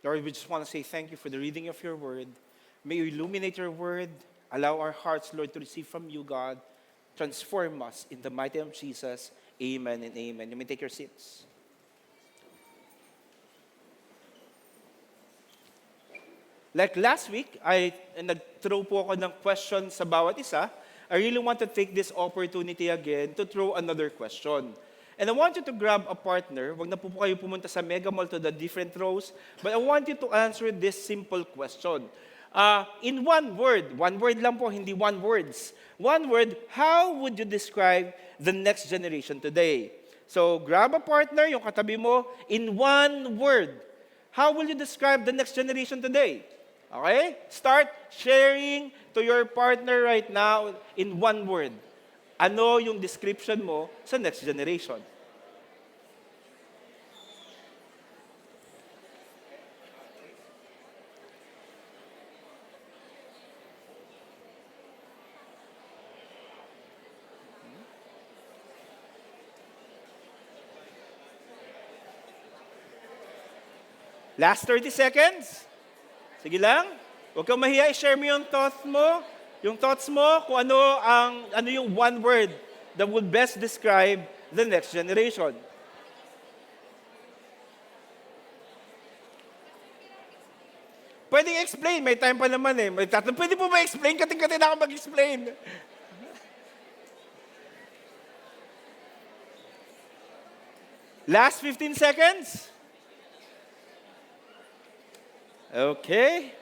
Lord, we just want to say thank you for the reading of your word. May you illuminate your word. Allow our hearts, Lord, to receive from you, God. Transform us in the mighty name of Jesus. Amen and amen. You may take your seats. Like last week, nag-throw po ako ng question sa bawat isa. I really want to take this opportunity again to throw another question. And I want you to grab a partner. Huwag na po kayo pumunta sa Mega Mall to the different rows. But I want you to answer this simple question. In one word lang po, hindi one words. One word, how would you describe the next generation today? So grab a partner, yung katabi mo, in one word. How will you describe the next generation today? Okay? Start sharing to your partner right now in one word. Ano yung description mo sa next generation? Last 30 seconds. Sige lang. Huwag kang mahiya, i-share mo yung thoughts mo. Yung thoughts mo kung ano yung one word that would best describe the next generation. Pwede explain, may time pa naman eh. Pwede po ba explain? Kating-kating na ako mag-explain. Last 15 seconds. Okay.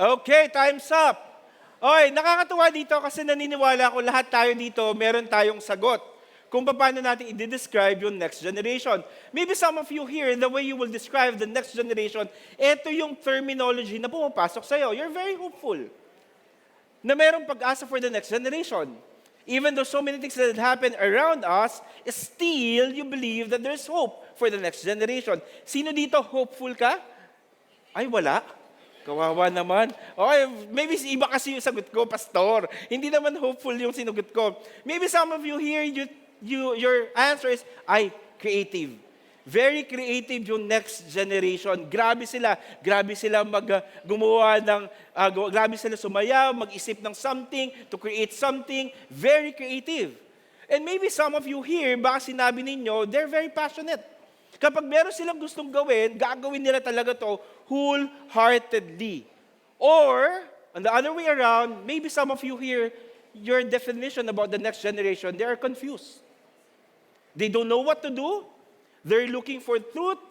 Okay, time's up. Okay, nakakatuwa dito kasi naniniwala ko lahat tayo dito, meron tayong sagot kung paano natin i-describe yung next generation. Maybe some of you here, the way you will describe the next generation, ito yung terminology na pumapasok sa'yo. You're very hopeful na merong pag-asa for the next generation. Even though so many things that happen around us, still you believe that there's hope for the next generation. Sino dito hopeful ka? Ay, wala. Kawawa naman. Okay, maybe iba kasi yung sagot ko, pastor. Hindi naman hopeful yung sinugot ko. Maybe some of you here, your answer is, creative. Very creative yung next generation. Grabe sila gumawa ng, grabe sila sumayaw, mag-isip ng something, to create something. Very creative. And maybe some of you here, baka sinabi ninyo, they're very passionate. Kapag meron silang gustong gagawin nila talaga to wholeheartedly. Or, on the other way around, maybe some of you here, your definition about the next generation, they are confused. They don't know what to do. They're looking for truth,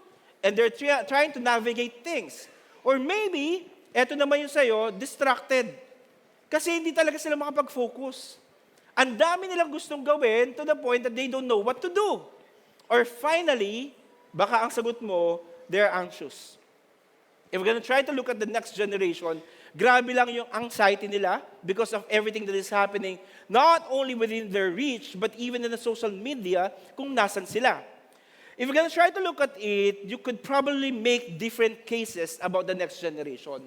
and they're trying to navigate things. Or maybe, eto naman yung sa'yo, distracted. Kasi hindi talaga sila makapag-focus. Ang dami nilang gustong gawin to the point that they don't know what to do. Or finally, baka ang sagot mo, they're anxious. If we're gonna try to look at the next generation, grabe lang yung anxiety nila because of everything that is happening, not only within their reach, but even in the social media, kung nasan sila. If we're gonna try to look at it, you could probably make different cases about the next generation.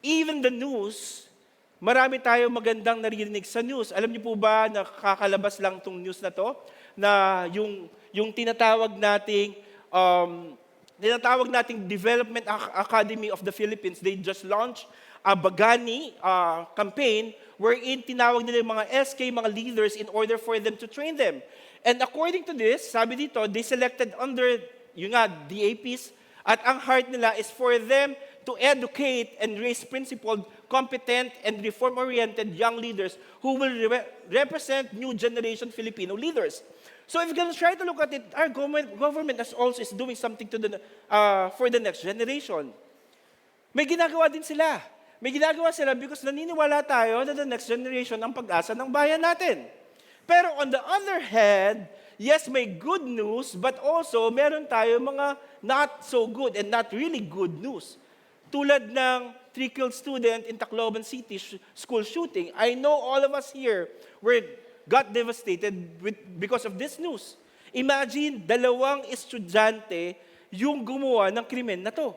Even the news, marami tayong magandang narinig sa news. Alam niyo po ba, nakakalabas lang tong news na to, na yung tinatawag nating Development Academy of the Philippines, they just launched a Bagani campaign wherein tinawag nila yung mga SK, mga leaders, in order for them to train them. And according to this, sabi dito, they selected under DAPs, at ang heart nila is for them to educate and raise principled, competent, and reform-oriented young leaders who will represent new generation Filipino leaders. So if you're going to try to look at it, our government as also is doing something for the next generation. May ginagawa din sila. May ginagawa sila because naniniwala tayo na the next generation ang pag-asa ng bayan natin. Pero on the other hand, yes, may good news, but also meron tayo mga not so good and not really good news. Tulad ng 3 killed student in Tacloban City school shooting. I know all of us here got devastated because of this news. Imagine, 2 estudyante yung gumawa ng krimen na to.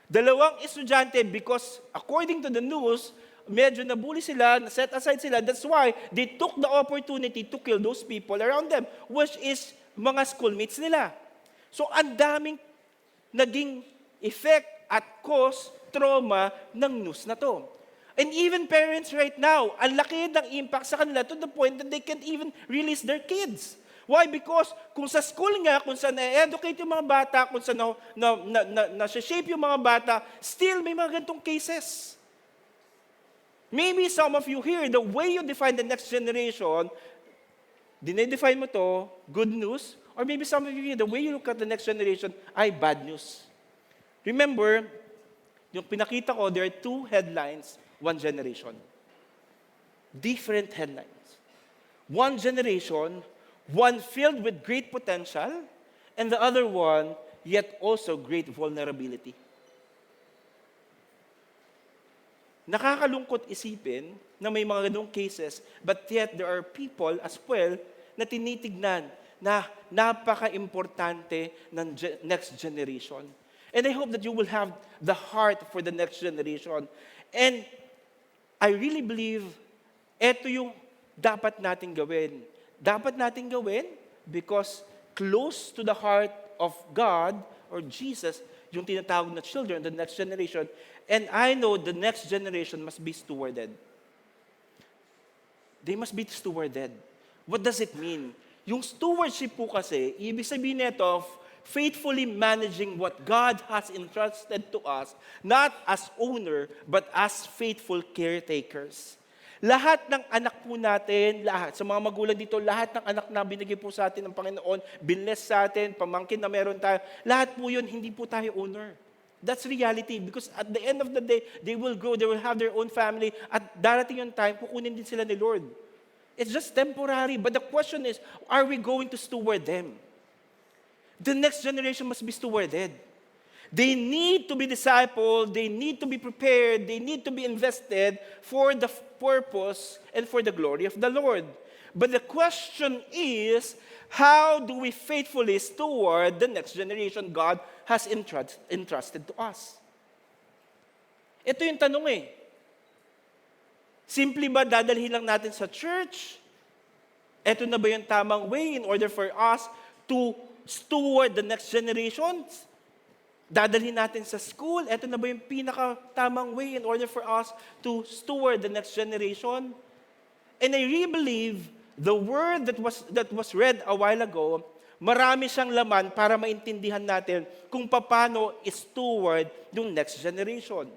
2 estudyante because according to the news, medyo nabully sila, set aside sila. That's why they took the opportunity to kill those people around them, which is mga schoolmates nila. So, ang daming naging effect at cause, trauma ng news na to. And even parents right now, ang laki ng impact sa kanila to the point that they can't even release their kids. Why? Because kung sa school nga, kung saan na-educate yung mga bata, kung saan na-shape yung mga bata, still may mga ganitong cases. Maybe some of you here, the way you define the next generation, dinedefine mo to, good news, or maybe some of you here, the way you look at the next generation ay bad news. Remember, yung pinakita ko, there are two headlines, one generation. Different headlines. One generation, one filled with great potential, and the other one, yet also great vulnerability. Nakakalungkot isipin na may mga ganong cases, but yet there are people as well na tinitignan na napaka-importante ng next generation. And I hope that you will have the heart for the next generation. And I really believe ito yung dapat natin gawin. Dapat natin gawin because close to the heart of God or Jesus, yung tinatawag na children, the next generation. And I know the next generation must be stewarded. They must be stewarded. What does it mean? Yung stewardship po kasi, ibig sabihin nito, faithfully managing what God has entrusted to us, not as owner, but as faithful caretakers. Lahat ng anak po natin, lahat, sa mga magulang dito, lahat ng anak na binigay po sa atin ng Panginoon, binless sa atin, pamangkin na meron tayo, lahat po yun, hindi po tayo owner. That's reality because at the end of the day, they will grow, they will have their own family, at darating yung time, kukunin din sila ni Lord. It's just temporary. But the question is, are we going to steward them? The next generation must be stewarded. They need to be discipled. They need to be prepared. They need to be invested for the purpose and for the glory of the Lord. But the question is, how do we faithfully steward the next generation God has entrusted to us? Ito yung tanong eh. Simple ba dadalhin lang natin sa church? Ito na ba yung tamang way in order for us to steward the next generations? Dadalhin natin sa school? Ito na ba yung pinaka-tamang way in order for us to steward the next generation? And I really believe the word that was read a while ago, marami siyang laman para maintindihan natin kung paano steward yung next generation.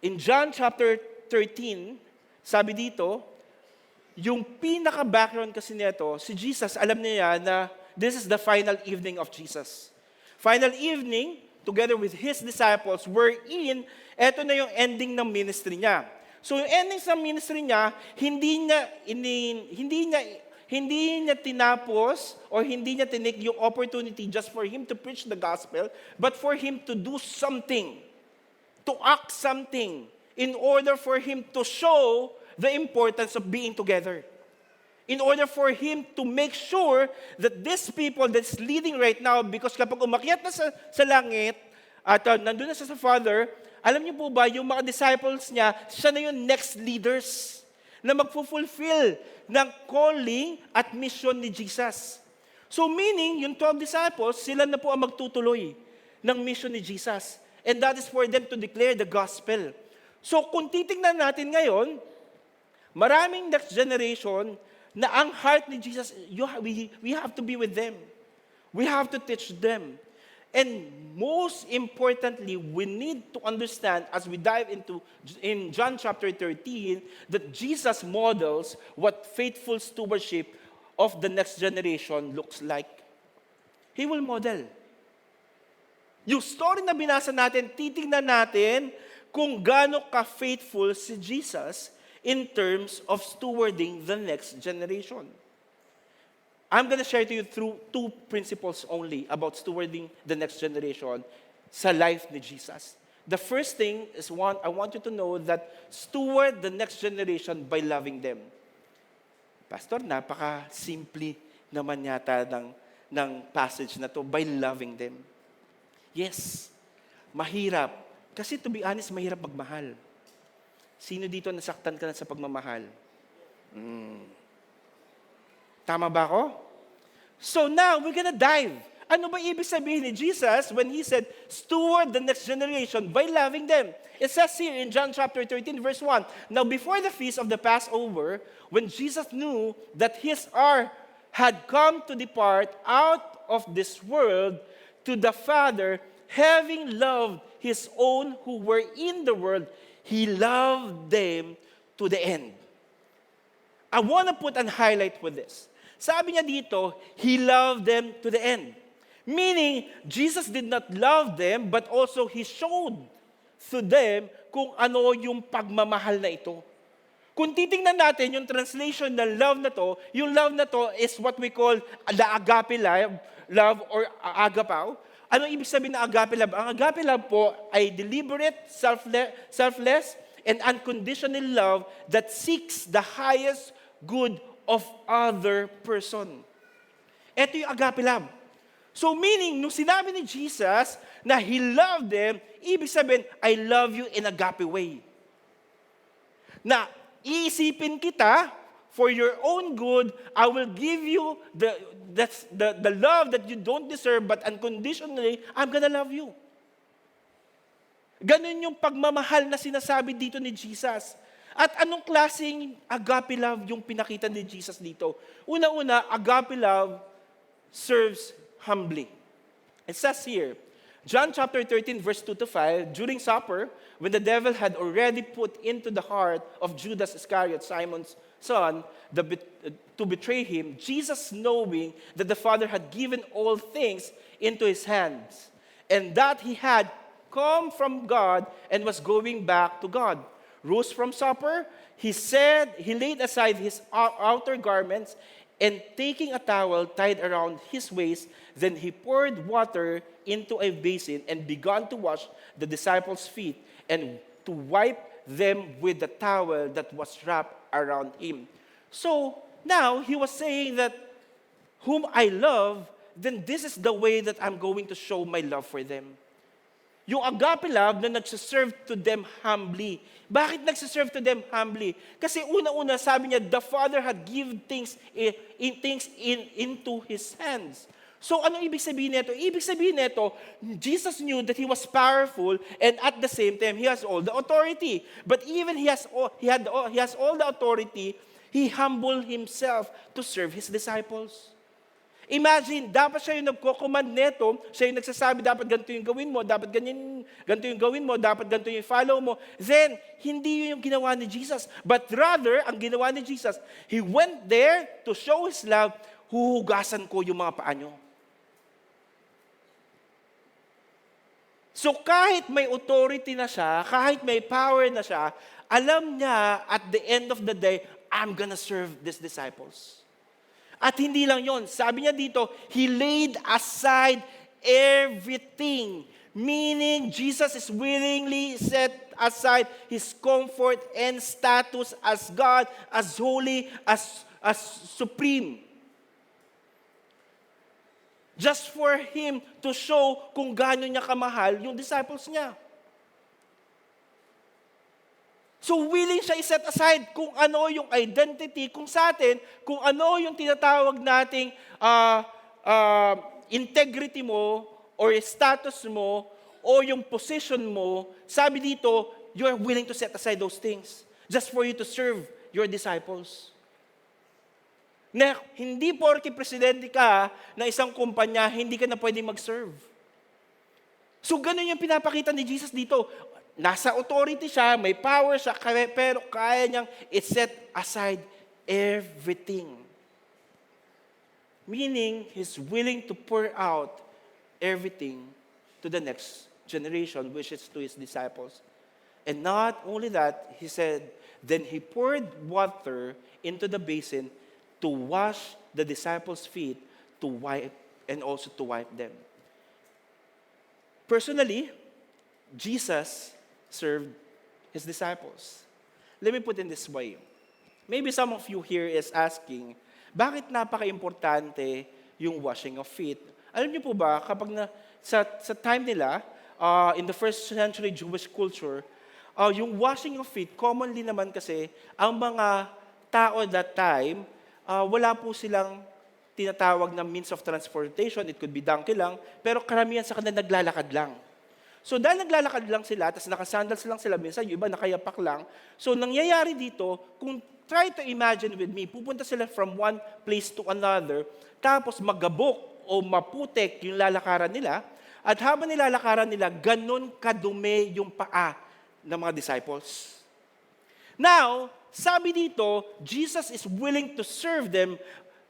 In John chapter 13, sabi dito, yung pinaka-background kasi nito, si Jesus, alam niya na this is the final evening of Jesus. Final evening, together with His disciples, wherein, eto na yung ending ng ministry niya. So yung ending ng ministry niya, hindi niya tinapos or hindi niya tinik yung opportunity just for Him to preach the gospel, but for Him to do something, to act something in order for Him to show the importance of being together. In order for Him to make sure that these people that's leading right now, because kapag umakyat na sa langit, at nandun na sa Father, alam niyo po ba, yung mga disciples niya, siya na yung next leaders na magfulfill ng calling at mission ni Jesus. So meaning, yung 12 disciples, sila na po ang magtutuloy ng mission ni Jesus. And that is for them to declare the gospel. So kung titingnan natin ngayon, maraming next generation na ang heart ni Jesus, we have to be with them. We have to teach them. And most importantly, we need to understand as we dive in John chapter 13, that Jesus models what faithful stewardship of the next generation looks like. He will model. Yung story na binasa natin, titingnan natin kung gaano ka-faithful si Jesus in terms of stewarding the next generation. I'm going to share to you through two principles only about stewarding the next generation sa life ni Jesus. The first thing is I want you to know that steward the next generation by loving them. Pastor, napaka-simple naman yata ng passage na to, by loving them. Yes, mahirap. Kasi to be honest, mahirap magmahal. Sino dito nasaktan ka na sa pagmamahal? Tama ba ako? So now, we're gonna dive. Ano ba ibig sabihin ni Jesus when He said, steward the next generation by loving them? It says here in John chapter 13, verse 1, now before the feast of the Passover, when Jesus knew that His hour had come to depart out of this world to the Father, having loved His own who were in the world, He loved them to the end. I want to put an highlight with this. Sabi niya dito, He loved them to the end. Meaning, Jesus did not love them, but also He showed to them kung ano yung pagmamahal na ito. Kung titingnan natin yung translation ng love na to, yung love na to is what we call the agape love or agapao. Ano ibig sabihin ng agape love? Ang agape love po ay deliberate, selfless, and unconditional love that seeks the highest good of other person. Ito yung agape love. So meaning, nung sinabi ni Jesus na He loved them, ibig sabihin, I love you in agape way. Na iisipin kita, for your own good, I will give you the love that you don't deserve, but unconditionally, I'm gonna love you. Ganun yung pagmamahal na sinasabi dito ni Jesus. At anong klaseng agape love yung pinakita ni Jesus dito? Una-una, agape love serves humbly. It says here, John chapter 13, verse 2 to 5, during supper, when the devil had already put into the heart of Judas Iscariot, Simon's son, to betray him, Jesus, knowing that the Father had given all things into His hands, and that He had come from God and was going back to God, rose from supper, He laid aside His outer garments, and taking a towel tied around His waist, then He poured water into a basin and began to wash the disciples' feet and to wipe them with the towel that was wrapped around Him. So now He was saying that, whom I love, then this is the way that I'm going to show my love for them. Yung agape love na nagsiserve to them humbly. Bakit nagsiserve to them humbly? Kasi una-una, sabi niya, the Father had given things into His hands. So ano ibig sabihin nito? Ibig sabihin nito, Jesus knew that He was powerful and at the same time, He has all the authority. But even He has all the authority, He humbled Himself to serve His disciples. Imagine, dapat siya yung nagko-command neto, siya yung nagsasabi, dapat ganito yung gawin mo, dapat ganito yung gawin mo, dapat ganito yung follow mo. Then, hindi yun yung ginawa ni Jesus. But rather, ang ginawa ni Jesus, He went there to show His love, huhugasan ko yung mga paa nyo. So kahit may authority na siya, kahit may power na siya, alam niya at the end of the day, I'm gonna serve these disciples. At hindi lang yon, sabi niya dito, He laid aside everything. Meaning, Jesus is willingly set aside His comfort and status as God, as holy, as supreme. Just for Him to show kung gaano niya kamahal yung disciples niya. So willing siya i-set aside kung ano yung identity, kung sa atin, kung ano yung tinatawag nating integrity mo, or status mo, o yung position mo, sabi dito, you are willing to set aside those things just for you to serve your disciples. Na hindi porke presidente ka na isang kumpanya, hindi ka na pwedeng mag-serve. So ganun yung pinapakita ni Jesus dito. Nasa authority siya, may power siya, pero kaya niyang i-set aside everything. Meaning, He's willing to pour out everything to the next generation, which is to His disciples. And not only that, He said, then He poured water into the basin to wash the disciples' feet, to wipe, and also to wipe them. Personally, Jesus served His disciples. Let me put it this way. Maybe some of you here is asking, bakit napaka-importante yung washing of feet? Alam niyo po ba, kapag sa time nila, in the first century Jewish culture, yung washing of feet, commonly naman kasi, ang mga tao that time, wala po silang tinatawag na means of transportation. It could be donkey lang, pero karamihan sa kanila naglalakad lang. So dahil naglalakad lang sila, tapos nakasandals lang sila, minsan yung iba nakayapak lang. So nangyayari dito, kung try to imagine with me, pupunta sila from one place to another, tapos magabok o maputek yung lalakaran nila, at habang nilalakaran nila, ganun kadumi yung paa ng mga disciples. Now, sabi dito, Jesus is willing to serve them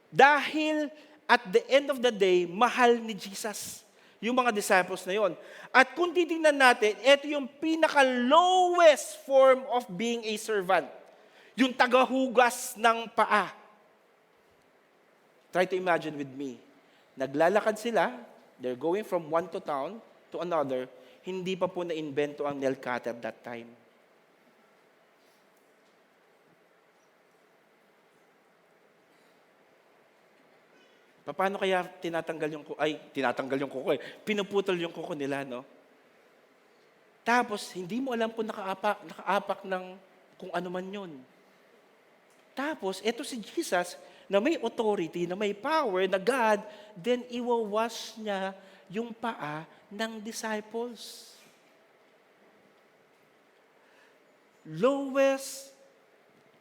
dahil at the end of the day, mahal ni Jesus yung mga disciples na yon. At kung titingnan natin, ito yung pinaka-lowest form of being a servant. Yung tagahugas ng paa. Try to imagine with me. Naglalakad sila, they're going from one to town to another, hindi pa po na-invento ang nail cutter that time. Paano kaya tinatanggal yung kuko pinuputol yung kuko nila, no? Tapos, hindi mo alam kung nakaapak ng kung ano man yun. Tapos, eto si Jesus, na may authority, na may power, na God, then iwawash niya yung paa ng disciples. Lowest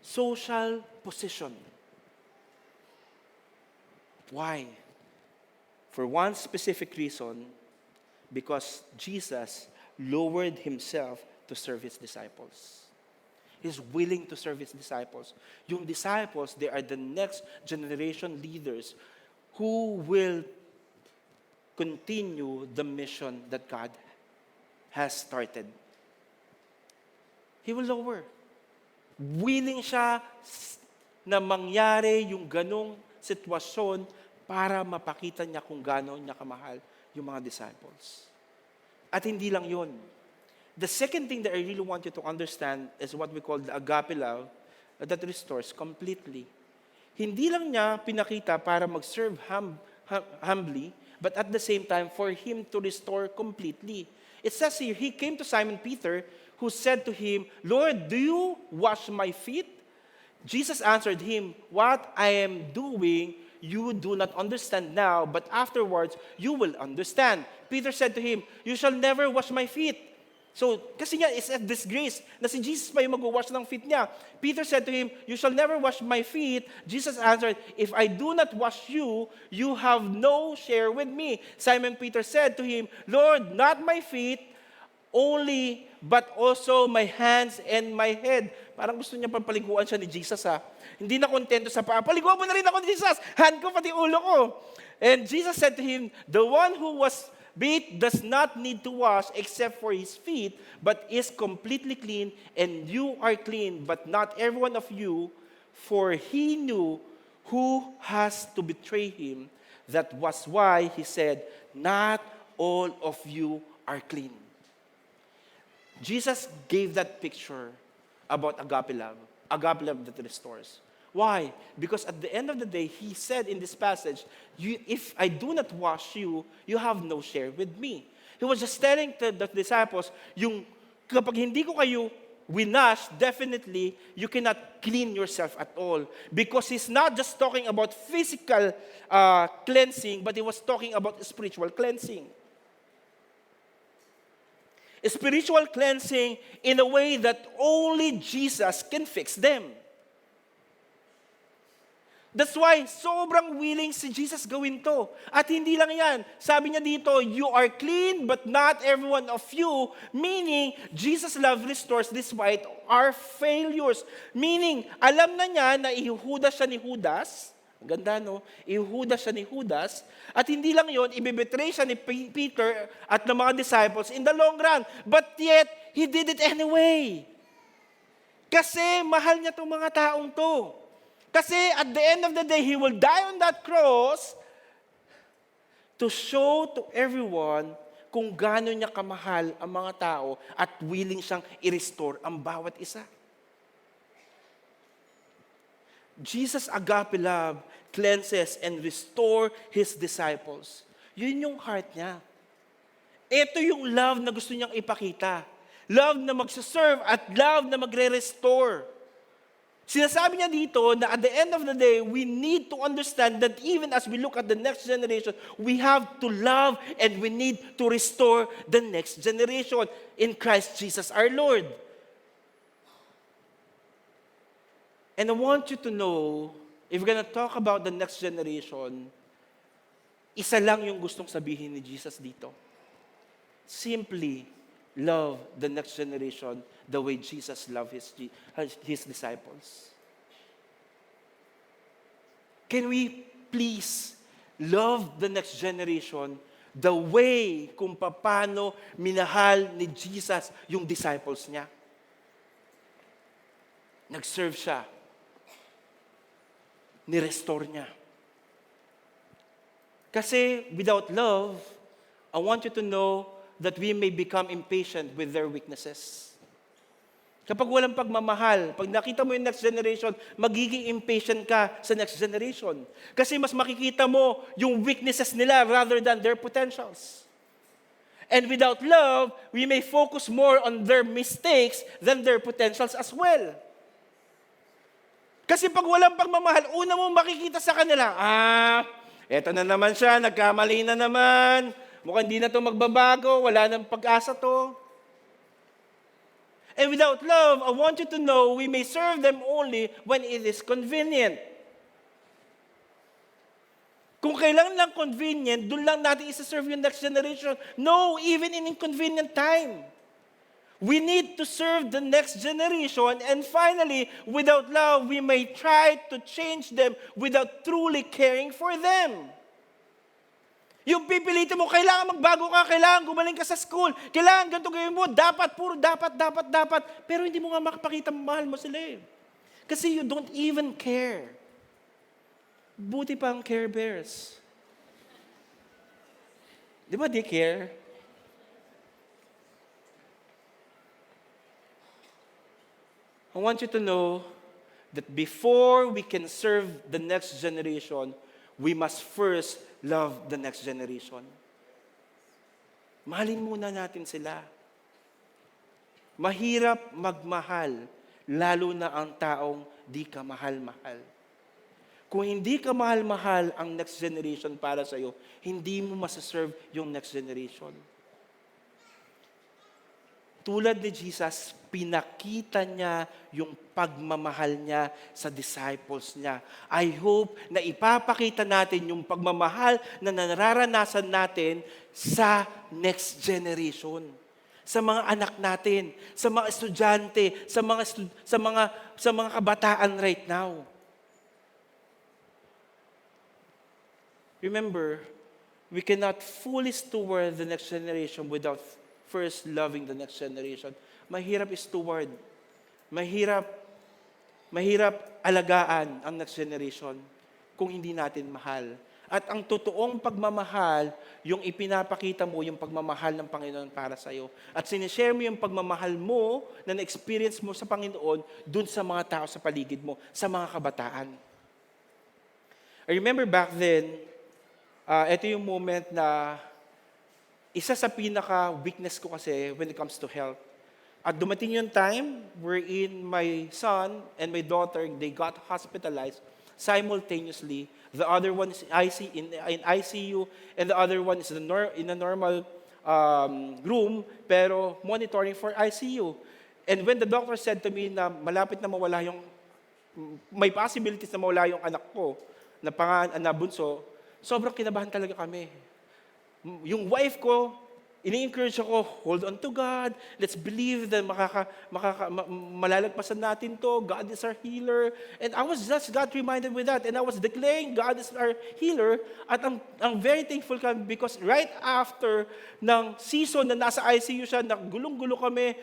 social position. Why? For one specific reason, because Jesus lowered himself to serve his disciples. He's willing to serve his disciples. Yung disciples, they are the next generation leaders who will continue the mission that God has started. He will lower. Willing siya na mangyari yung ganong sitwasyon para mapakita niya kung gaano niya kamahal yung mga disciples. At hindi lang yun. The second thing that I really want you to understand is what we call the agape love that restores completely. Hindi lang niya pinakita para mag-serve humbly, but at the same time for him to restore completely. It says here, he came to Simon Peter, who said to him, "Lord, do you wash my feet?" Jesus answered him, "What I am doing, you do not understand now, but afterwards you will understand." Peter said to him, "You shall never wash my feet." So, kasi nga, it's a disgrace na si Jesus pa yung mag-wash ng feet niya. Peter said to him, "You shall never wash my feet." Jesus answered, "If I do not wash you, you have no share with me." Simon Peter said to him, "Lord, not my feet only, but also my hands and my head." Parang gusto niya pampaliguan siya ni Jesus, ha. Hindi na kontento sa paa. "Paliguan mo na rin ako ni Jesus. Hand ko pati ulo ko." And Jesus said to him, "The one who was bathed does not need to wash except for his feet, but is completely clean, and you are clean, but not every one of you, for he knew who has to betray him. That was why he said, not all of you are clean." Jesus gave that picture about agape love that restores. Why? Because at the end of the day, he said in this passage, if I do not wash you, you have no share with me. He was just telling to the disciples, kapag hindi ko kayo winash, definitely, you cannot clean yourself at all. Because he's not just talking about physical cleansing, but he was talking about spiritual cleansing. Spiritual cleansing in a way that only Jesus can fix them. That's why sobrang willing si Jesus gawin to. At hindi lang yan. Sabi niya dito, you are clean but not every one of you. Meaning, Jesus' love restores despite our failures. Meaning, alam na niya na ihuhudas siya ni Judas. Ang ganda, no? Ihuhudas siya ni Judas. At hindi lang yon, ibibetray siya ni Peter at ng mga disciples in the long run. But yet, he did it anyway. Kasi mahal niya itong mga taong to. Kasi at the end of the day, He will die on that cross to show to everyone kung gaano niya kamahal ang mga tao at willing siyang i-restore ang bawat isa. Jesus' agape love cleanses and restore His disciples. Yun yung heart niya. Ito yung love na gusto niyang ipakita. Love na magsaserve at love na magre-restore. Sinasabi niya dito na at the end of the day, we need to understand that even as we look at the next generation, we have to love and we need to restore the next generation in Christ Jesus our Lord. And I want you to know, if we're gonna talk about the next generation, isa lang yung gustong sabihin ni Jesus dito. Simply love the next generation the way Jesus loved his disciples. Can we please love the next generation the way kung paano minahal ni Jesus yung disciples niya? Nag-serve siya. Ni-restore niya. Kasi without love, I want you to know that we may become impatient with their weaknesses. Kapag walang pagmamahal, pag nakita mo yung next generation, magiging impatient ka sa next generation. Kasi mas makikita mo yung weaknesses nila rather than their potentials. And without love, we may focus more on their mistakes than their potentials as well. Kasi pag walang pagmamahal, una mo makikita sa kanila, eto na naman siya, nagkamali na naman, mukhang hindi na to magbabago, wala nang pag-asa to. And without love, I want you to know, we may serve them only when it is convenient. Kung kailan lang convenient, doon lang natin isa-serve yung next generation. No, even in inconvenient time. We need to serve the next generation. And finally, without love, we may try to change them without truly caring for them. Yung pipilitin mo, kailangan magbago ka, kailangan gumaling ka sa school, kailangan ganito gawin mo, dapat, puro dapat. Pero hindi mo nga makapakita mahal mo sila eh. Kasi you don't even care. Buti pa ang Care Bears. Di ba they care? I want you to know that before we can serve the next generation, we must first love the next generation. Mahalin muna natin sila. Mahirap magmahal, lalo na ang taong di ka mahal-mahal. Kung hindi ka mahal-mahal ang next generation para sa'yo, hindi mo masaserve yung next generation. Tulad ni Jesus, pinakita niya yung pagmamahal niya sa disciples niya. I hope na ipapakita natin yung pagmamahal na nararanasan natin sa next generation. Sa mga anak natin, sa mga estudyante, sa mga kabataan right now. Remember, we cannot fully steward the next generation without first loving the next generation. Mahirap steward. Mahirap alagaan ang next generation kung hindi natin mahal. At ang totoong pagmamahal, yung ipinapakita mo, yung pagmamahal ng Panginoon para sa'yo. At sinishare mo yung pagmamahal mo na na-experience mo sa Panginoon dun sa mga tao sa paligid mo, sa mga kabataan. I remember back then, ito yung moment na isa sa pinaka-weakness ko kasi when it comes to health. At dumating yung time wherein my son and my daughter, they got hospitalized simultaneously. The other one is in ICU, and the other one is in a normal room, pero monitoring for ICU. And when the doctor said to me na malapit na mawala may possibilities na mawala yung anak ko, na bunso, sobrang kinabahan talaga kami. Yung wife ko, ini-encourage ako, hold on to God, let's believe that malalagpasan natin to, God is our healer. And I was just got reminded with that, and I was declaring God is our healer, at ang very thankful kami because right after ng season na nasa ICU siya, nagulong-gulo kami,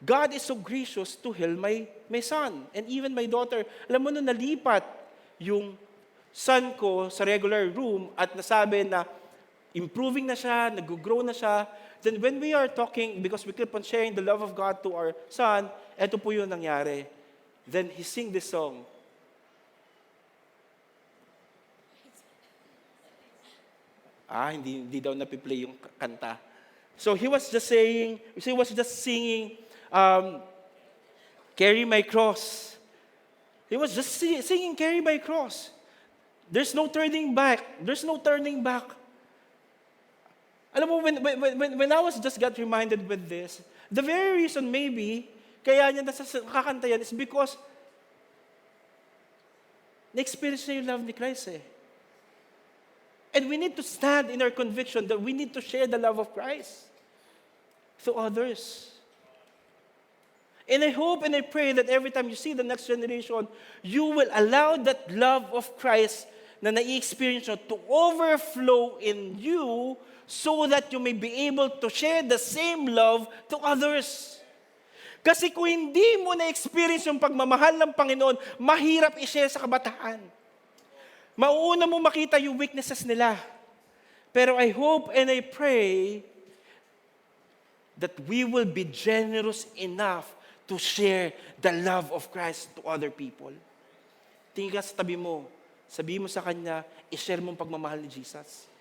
God is so gracious to heal my son, and even my daughter. Alam mo nung nalipat yung son ko sa regular room at nasabi na improving na siya, nag-grow na siya. Then when we are talking, because we keep on sharing the love of God to our son, eto po yung nangyari. Then he sing this song. Hindi daw napiplay yung kanta. So he was just singing, carry my cross. He was just singing, "Carry my cross." There's no turning back. There's no turning back. Alam mo, when I was just got reminded with this, the very reason maybe, kaya niya nakakanta yan is because na-experience niya yung love ni Christ eh. And we need to stand in our conviction that we need to share the love of Christ to others. And I hope and I pray that every time you see the next generation, you will allow that love of Christ na nai-experience nyo to overflow in you so that you may be able to share the same love to others. Kasi kung hindi mo na-experience yung pagmamahal ng Panginoon, mahirap i-share sa kabataan. Mauuna mo makita yung weaknesses nila. Pero I hope and I pray that we will be generous enough to share the love of Christ to other people. Tingin ka sa tabi mo, sabihin mo sa kanya, i-share mo ang pagmamahal ni Jesus.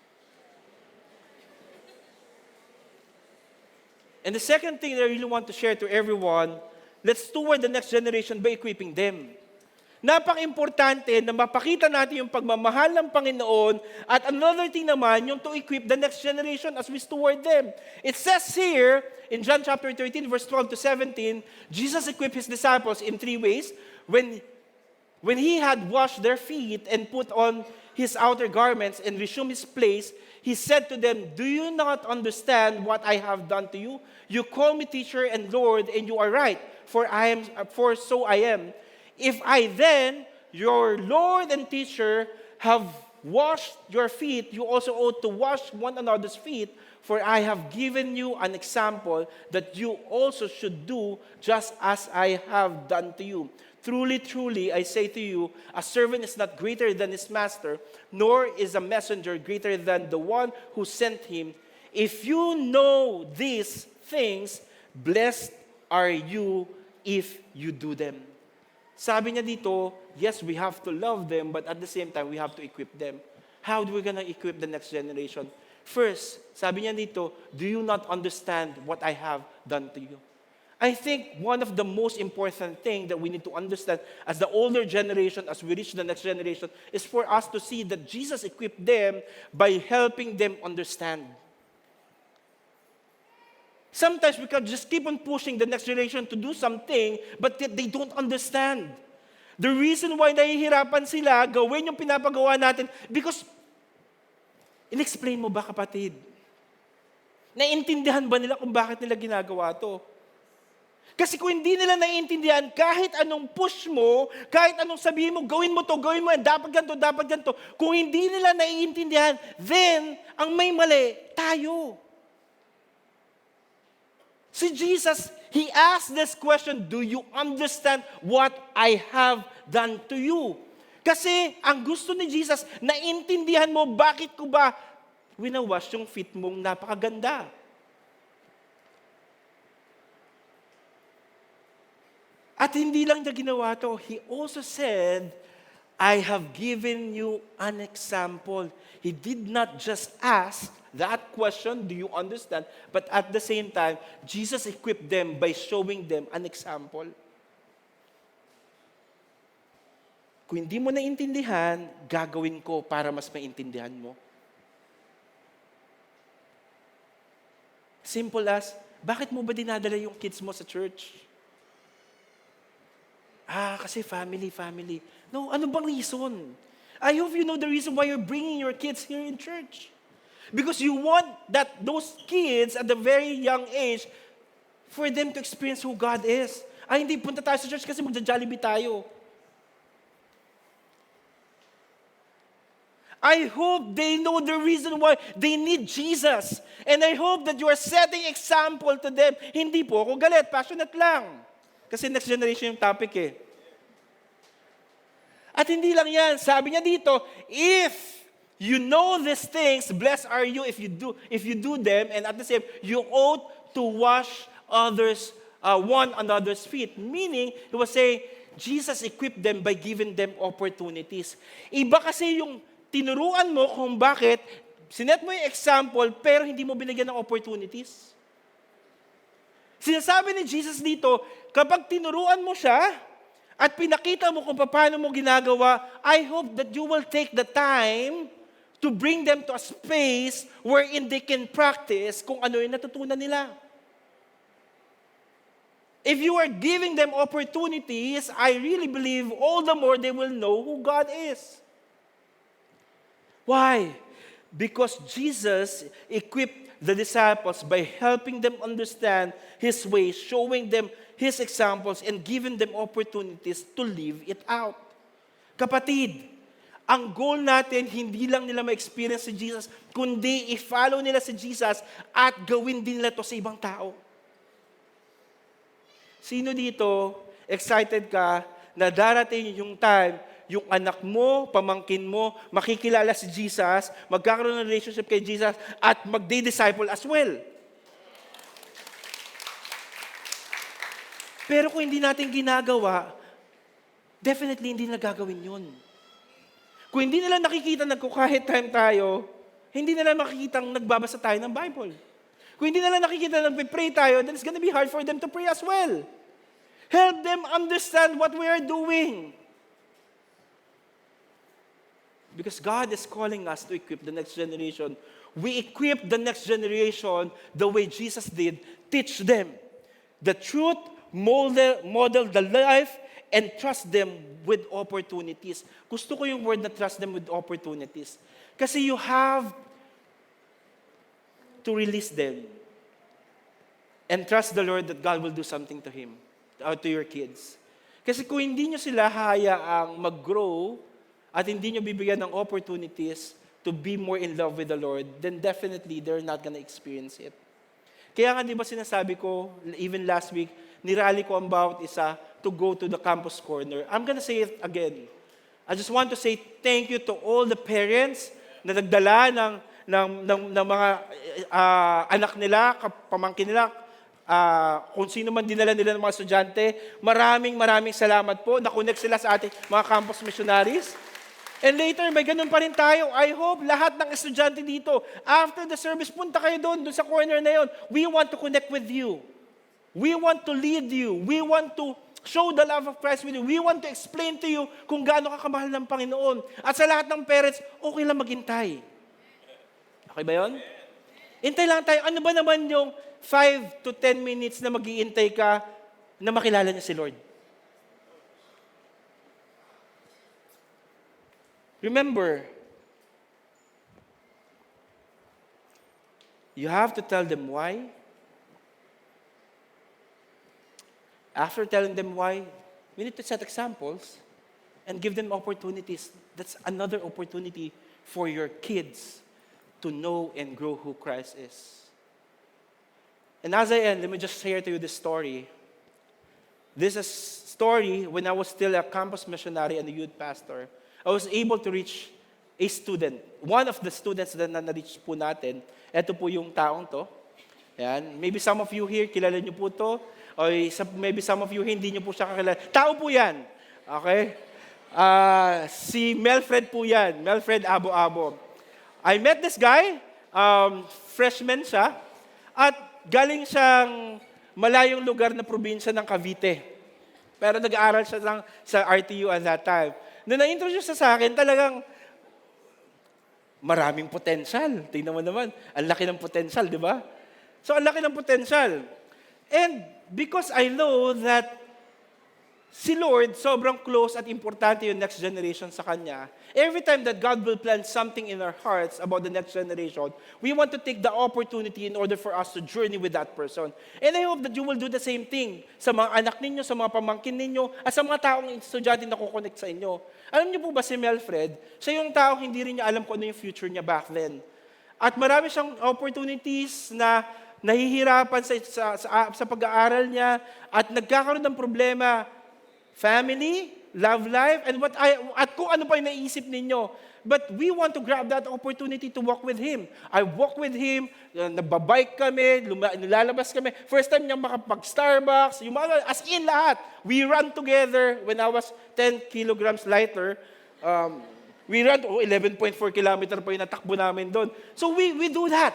And the second thing that I really want to share to everyone, let's steward the next generation by equipping them. Napaka-importante na mapakita natin yung pagmamahal ng Panginoon at another thing naman, yung to equip the next generation as we steward them. It says here, in John chapter 13, verse 12 to 17, Jesus equipped His disciples in 3 ways. When He had washed their feet and put on His outer garments and resumed His place, He said to them, "Do you not understand what I have done to you? You call me teacher and Lord, and you are right, for so I am. If I then, your Lord and teacher, have washed your feet, you also ought to wash one another's feet, for I have given you an example that you also should do just as I have done to you. Truly, truly, I say to you, a servant is not greater than his master, nor is a messenger greater than the one who sent him. If you know these things, blessed are you if you do them." Sabi niya dito, yes, we have to love them, but at the same time, we have to equip them. How do we gonna equip the next generation? First, sabi niya dito, do you not understand what I have done to you? I think one of the most important thing that we need to understand as the older generation, as we reach the next generation, is for us to see that Jesus equipped them by helping them understand. Sometimes we can just keep on pushing the next generation to do something, but yet they don't understand. The reason why nahihirapan sila gawin yung pinapagawa natin, because, in-explain mo ba kapatid? Naiintindihan ba nila kung bakit nila ginagawa to? Kasi kung hindi nila naiintindihan, kahit anong push mo, kahit anong sabihin mo, gawin mo to, gawin mo yan, dapat ganito, kung hindi nila naiintindihan, then, ang may mali, tayo. Si Jesus, He asked this question, do you understand what I have done to you? Kasi ang gusto ni Jesus, naintindihan mo bakit ko ba winawash yung feet mong napakaganda. At hindi lang niya ginawa to, He also said, I have given you an example. He did not just ask that question, do you understand? But at the same time, Jesus equipped them by showing them an example. Kung hindi mo naintindihan, gagawin ko para mas maintindihan mo. Simple as, bakit mo ba dinadala yung kids mo sa church? Kasi family. No, ano bang reason? I hope you know the reason why you're bringing your kids here in church. Because you want those kids at the very young age for them to experience who God is. Hindi punta tayo sa church kasi magja-Jollibee tayo. I hope they know the reason why they need Jesus. And I hope that you are setting example to them. Hindi po ako galit, passionate lang. Kasi next generation yung topic eh. At hindi lang yan, sabi niya dito, if you know these things, blessed are you if you do them, and at the same, you ought to wash one another's feet. Meaning, he was saying, Jesus equipped them by giving them opportunities. Iba kasi yung tinuruan mo kung bakit, sinet mo yung example, pero hindi mo binigyan ng opportunities. Sinasabi ni Jesus dito, kapag tinuruan mo siya, at pinakita mo kung paano mo ginagawa, I hope that you will take the time to bring them to a space wherein they can practice kung ano yung natutunan nila. If you are giving them opportunities, I really believe all the more they will know who God is. Why? Because Jesus equipped the disciples by helping them understand His ways, showing them His examples, and giving them opportunities to live it out. Kapatid, ang goal natin, hindi lang nila ma-experience si Jesus, kundi i-follow nila si Jesus at gawin din nila to sa ibang tao. Sino dito, excited ka na darating yung time, yung anak mo, pamangkin mo, makikilala si Jesus, magkakaroon ng relationship kay Jesus, at magdi-disciple as well. Pero kung hindi natin ginagawa, definitely hindi nila gagawin yun. Kung hindi nila nakikita nagko-quiet time tayo, hindi nila makikita nagbabasa tayo ng Bible. Kung hindi nila nakikita nagpe-pray tayo, then it's gonna be hard for them to pray as well. Help them understand what we are doing. Because God is calling us to equip the next generation. We equip the next generation the way Jesus did. Teach them the truth, model the life, and trust them with opportunities. Gusto ko yung word na trust them with opportunities. Kasi you have to release them and trust the Lord that God will do something to him, to your kids. Kasi kung hindi nyo sila hayaang mag-grow at hindi nyo bibigyan ng opportunities to be more in love with the Lord, then definitely they're not gonna experience it. Kaya nga di ba sinasabi ko, even last week, nirally ko ang bawat isa to go to the campus corner. I'm gonna say it again. I just want to say thank you to all the parents na nagdala ng mga anak nila, pamangkin nila, kung sino man dinala nila ng mga estudyante. Maraming salamat po. Na-connect sila sa ating mga campus missionaries. And later, may ganun pa rin tayo. I hope lahat ng estudyante dito, after the service, punta kayo doon sa corner na yon. We want to connect with you. We want to lead you. We want to show the love of Christ with you. We want to explain to you kung gaano ka kamahal ng Panginoon. At sa lahat ng parents, okay lang maghintay. Okay ba yun? Hintay lang tayo. Ano ba naman yung 5 to 10 minutes na mag-iintay ka na makilala niya si Lord? Remember, you have to tell them why. After telling them why, we need to set examples and give them opportunities. That's another opportunity for your kids to know and grow who Christ is. And as I end, let me just share to you this story. This is a story when I was still a campus missionary and a youth pastor. I was able to reach a student. One of the students na na-reach po natin, ito po yung taong to. Yan. Maybe some of you here, kilala niyo po to. O maybe some of you, hindi niyo po siya kakilala. Tao po yan. Okay? Si Melfred po yan. Melfred Abo-Abo. I met this guy. Freshman siya. At galing siyang malayong lugar na probinsya ng Cavite. Pero nag-aaral siya sa RTU at that time. Nung na-introduce siya sa akin, talagang maraming potential. Tingnan mo naman, ang laki ng potential, di ba? So, ang laki ng potential. And because I know that si Lord, sobrang close at importante yung next generation sa Kanya, every time that God will plant something in our hearts about the next generation, we want to take the opportunity in order for us to journey with that person. And I hope that you will do the same thing sa mga anak ninyo, sa mga pamangkin ninyo, at sa mga taong estudyante na kukonect sa inyo. Alam niyo po ba si Melfred, siya yung taong hindi rin niya alam kung ano yung future niya back then. At marami siyang opportunities na nahihirapan sa pag-aaral niya at nagkakaroon ng problema, family, love life, at kung ano pa yung naisip ninyo. But we want to grab that opportunity to walk with Him. I walk with Him, nababike kami, nilalabas kami. First time niya makapag-Starbucks, yung mga, as in lahat. We run together when I was 10 kilograms lighter. We run, 11.4 kilometer pa yung natakbo namin doon. So we do that.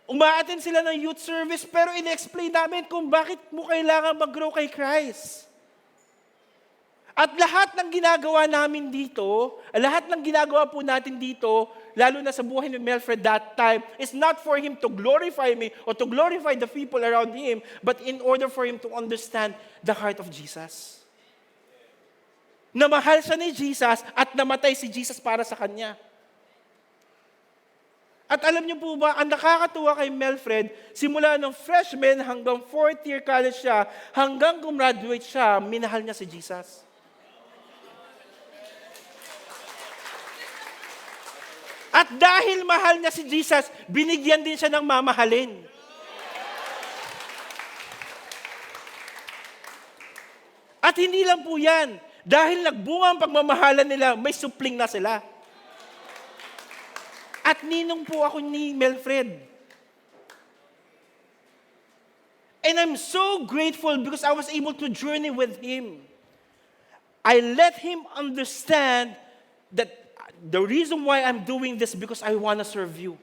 Umaattend sila ng youth service, pero in-explain namin kung bakit mo kailangan mag-grow kay Christ. At lahat ng ginagawa namin dito, lahat ng ginagawa po natin dito, lalo na sa buhay ni Melfred that time, is not for him to glorify me or to glorify the people around him, but in order for him to understand the heart of Jesus. Na mahal siya ni Jesus at namatay si Jesus para sa kanya. At alam niyo po ba, ang nakakatuwa kay Melfred, simula ng freshman hanggang fourth year college siya, hanggang gumraduate siya, minahal niya si Jesus. At dahil mahal niya si Jesus, binigyan din siya ng mamahalin. At hindi lang po yan. Dahil nagbunga ang pagmamahalan nila, may supling na sila. At ninong po ako ni Melfred. And I'm so grateful because I was able to journey with him. I let him understand that the reason why I'm doing this because I want to serve you.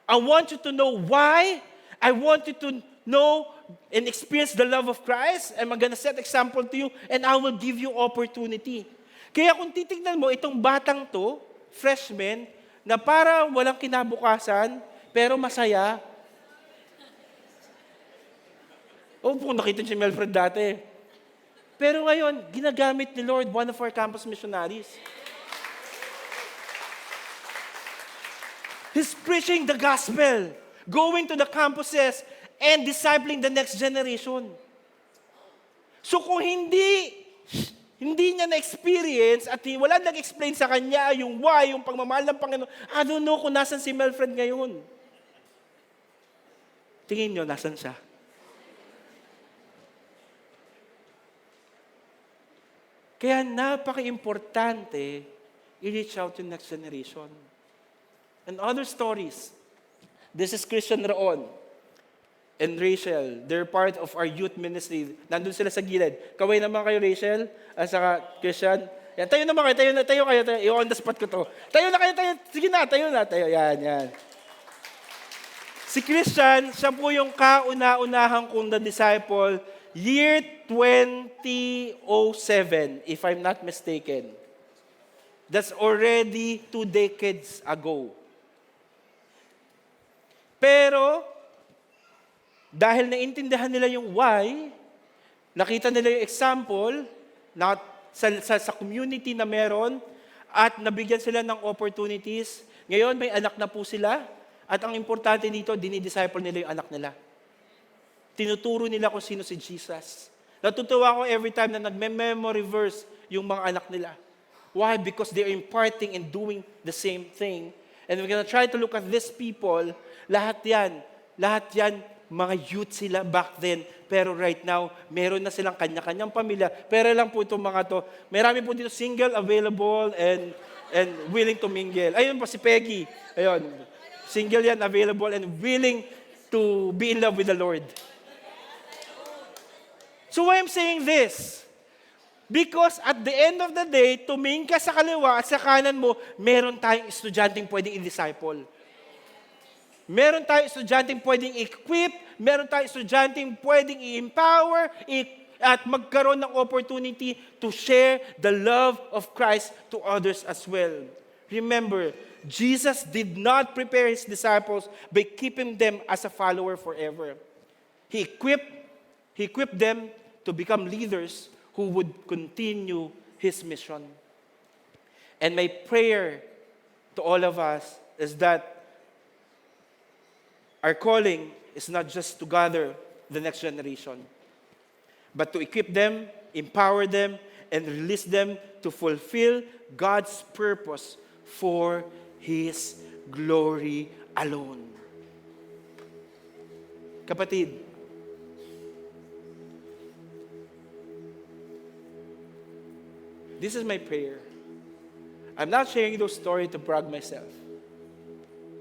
I want you to know why. I want you to know and experience the love of Christ. I'm going to set example to you and I will give you opportunity. Kaya kung titignan mo, itong batang to, freshman, na para walang kinabukasan, pero masaya. Kung nakita niyo si Melfred dati. Pero ngayon, ginagamit ni Lord, one of our campus missionaries. He's preaching the gospel, going to the campuses, and discipling the next generation. So kung hindi niya na-experience at wala nag-explain sa kanya yung why, yung pagmamahal ng Panginoon, I don't know kung nasan si Melfred ngayon. Tingin niyo, nasan siya? Kaya napaka-importante i-reach out to the next generation. And other stories. This is Christian Raon and Rachel. They're part of our youth ministry. Nandun sila sa gilid. Kaway naman kayo, Rachel, at saka Christian. Yan, tayo naman kayo, tayo kayo. I-on the spot ko to. Tayo na kayo, tayo. Sige na, tayo na, tayo. Yan. Si Christian, siya po yung kauna-unahang kong the disciple, year 2007, if I'm not mistaken. That's already 2 decades ago. Pero, dahil naintindihan nila yung why, nakita nila yung example na sa community na meron, at nabigyan sila ng opportunities. Ngayon, may anak na po sila, at ang importante dito, dinidisciple nila yung anak nila. Tinuturo nila kung sino si Jesus. Natutuwa ako every time na nagme-memory verse yung mga anak nila. Why? Because they are imparting and doing the same thing. And we're gonna try to look at these people. Lahat yan, mga youth sila back then. Pero right now, meron na silang kanya-kanyang pamilya. Pero lang po itong mga to. Marami po dito single, available, and willing to mingle. Ayun po si Peggy. Ayun. Single yan, available, and willing to be in love with the Lord. So why I'm saying this? Because at the end of the day, tumingin ka sa kaliwa at sa kanan mo, meron tayong estudyanteng pwedeng i-disciple. Meron tayong estudyanteng pwedeng equip, meron tayong estudyanteng pwedeng i-empower, at magkaroon ng opportunity to share the love of Christ to others as well. Remember, Jesus did not prepare His disciples by keeping them as a follower forever. He equipped them to become leaders who would continue His mission. And my prayer to all of us is that our calling is not just to gather the next generation, but to equip them, empower them, and release them to fulfill God's purpose for His glory alone. Kapatid, this is my prayer. I'm not sharing those stories to brag myself.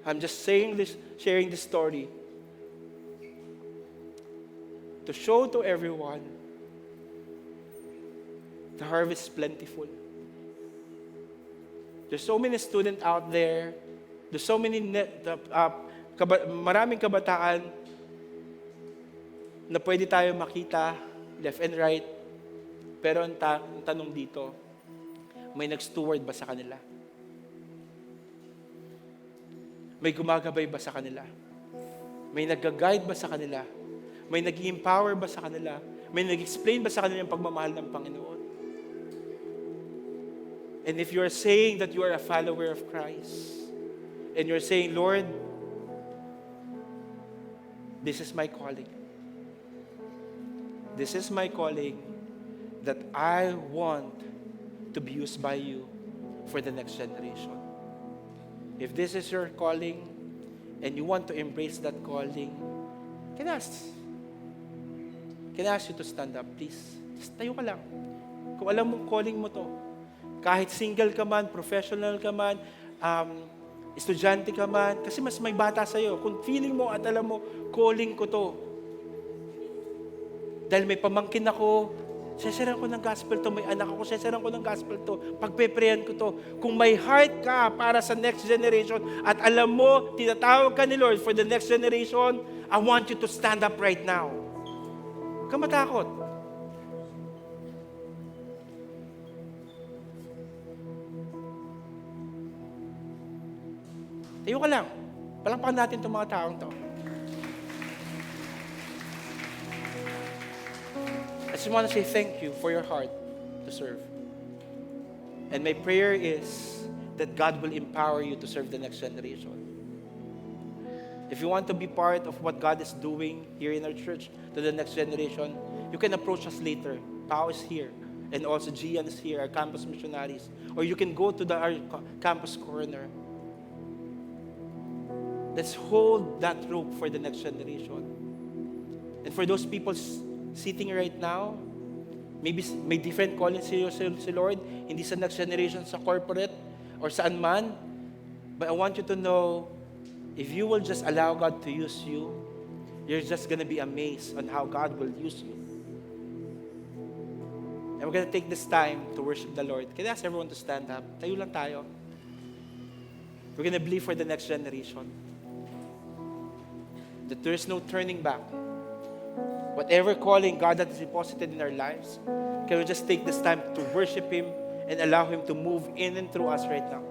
I'm just sharing this story to show to everyone the harvest is plentiful. There's so many students out there. There's so many maraming kabataan na pwede tayo makita left and right. Pero ang tanong dito, may nag-steward ba sa kanila? May gumagabay ba sa kanila? May nag-guide ba sa kanila? May nag-empower ba sa kanila? May nag-explain ba sa kanila yung pagmamahal ng Panginoon? And if you are saying that you are a follower of Christ, and you're saying, Lord, this is my calling. This is my calling that I want to be used by you for the next generation. If this is your calling and you want to embrace that calling, can I ask you to stand up, please? Just tayo ka lang. Kung alam mong calling mo to, kahit single ka man, professional ka man, estudyante ka man, kasi mas may bata sa'yo. Kung feeling mo at alam mo, calling ko to. Dahil may pamangkin ako, seseran ko ng gospel to. May anak ako, seseran ko ng gospel to. Pagpepreyan ko to. Kung may heart ka para sa next generation at alam mo, tinatawag ka ni Lord for the next generation, I want you to stand up right now. Huwag ka matakot. Tayo ka lang. Palakpakan natin itong mga taong to. I just want to say thank you for your heart to serve. And my prayer is that God will empower you to serve the next generation. If you want to be part of what God is doing here in our church to the next generation, you can approach us later. Pao is here. And also Gian is here, our campus missionaries. Or you can go to our campus corner. Let's hold that rope for the next generation. And for those people sitting right now, maybe may different calling si Lord, hindi sa next generation, sa corporate, or saan man. But I want you to know, if you will just allow God to use you, you're just going to be amazed on how God will use you. And we're going to take this time to worship the Lord. Can I ask everyone to stand up? Tayo lang tayo. We're going to believe for the next generation that there is no turning back. Whatever calling God has deposited in our lives, can we just take this time to worship Him and allow Him to move in and through us right now?